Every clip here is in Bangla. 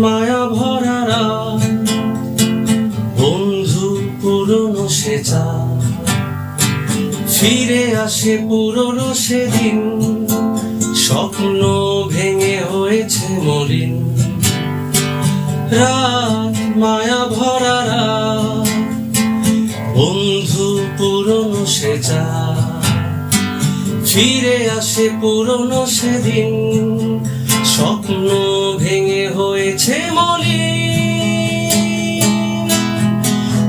মায়া ভরা রাত, বন্ধু পুরনো সে চাঁদ, ফিরে আসে পুরনো সেদিন, স্বপ্ন ভেঙে হয়েছে মলিন। রাত মায়া ভরা রাত, বন্ধু পুরনো সে চাঁদ, ফিরে আসে পুরনো সেদিন, স্বপ্ন ভেঙে হয়েছে মলিন।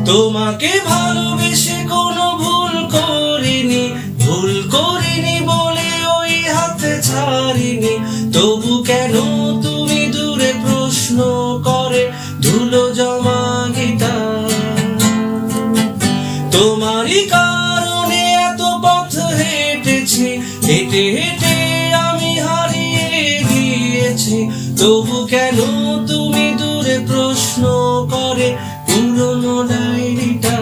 তোমাকে ভালোবেসে কোনো ভুল করিনি বলে ওই হাতে ছাড়িনি। তবু কেন তুমি দূরে প্রশ্ন করে ধুলো জমা গিটার? তোমারই কারণে এত পথ হেঁটেছি, হেঁটে হেঁটে আমি হারিয়ে গিয়েছি। তবু কেন তুমি দূরে প্রশ্ন করে পুরনো ডায়েরিটা?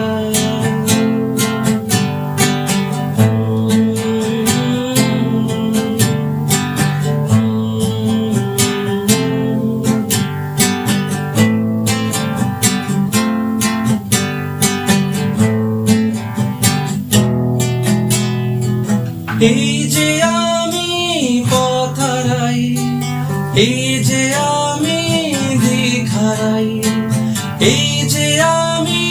এই যে আমি পথ হারাই, এই যে আমি দিক হারাই, এই যে আমি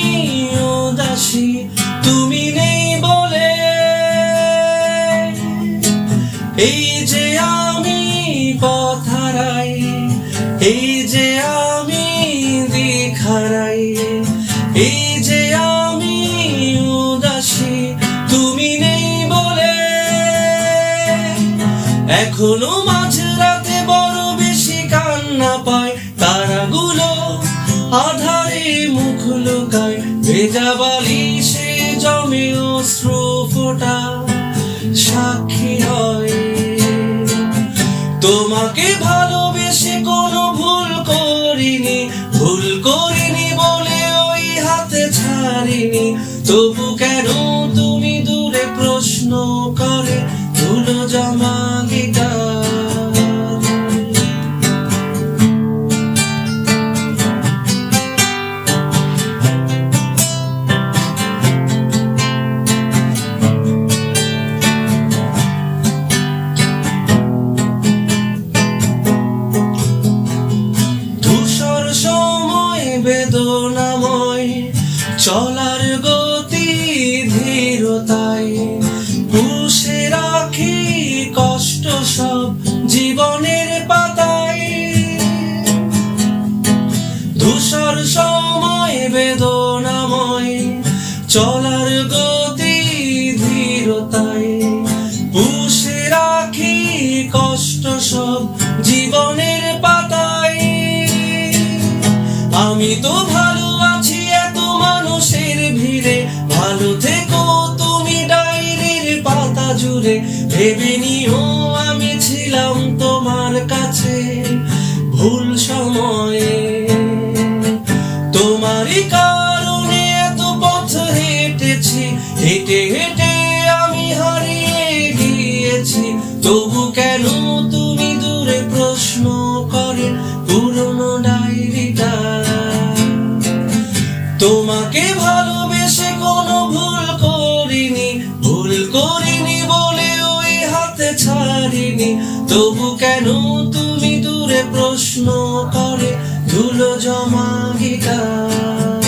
উদাসী তুমি নেই বলে, এই যে আমি পথ হারাই, এই যে আমি দিক হারাই, এই যে আমি উদাসী তুমি নেই বলে। এখনো মাঝরাতে বড় বেশি কান্না পায়, তারাগুলো আধারে মুখ লুকায়, ভেজা বালিশে জমে অশ্রু ফোঁটা সাক্ষী হয়। তোমাকে ভালোবেসে কোনো ভুল করিনি বলে ওই হাতে ছাড়িনি। তবু কেন তুমি দূরে প্রশ্ন করে ধুলো জমা গিটার? ধূসর সময় বেদনাময়, চলার গতি ধীরতায়, পুষে রাখি কষ্ট সব জীবনের পাতায়। ধূসর সময় বেদনাময়, চলার গতি ধীরতায়, পুষে রাখি কষ্ট সব জীবনের পাতায়। আমি তো ভালো আছি এত মানুষের ভিড়ে, ভালো থেকো তুমি ডায়েরির পাতা জুড়ে। ভেবে নিও আমি ছিলাম তোমার কাছে ভুল সময়ে, তোমারই কারণে এত পথ হেঁটেছি, হেঁটে হেঁটে আমি হারিয়ে গিয়েছি। তবু কেন তুমি দূরে প্রশ্ন করে পুরনো ডায়েরিটা? তোমাকে ভালোবেসে কোনো ভুল করিনি বলে ওই হাতে ছাড়িনি। তবু কেন তুমি দূরে প্রশ্ন করে ধুলো জমা গিটার?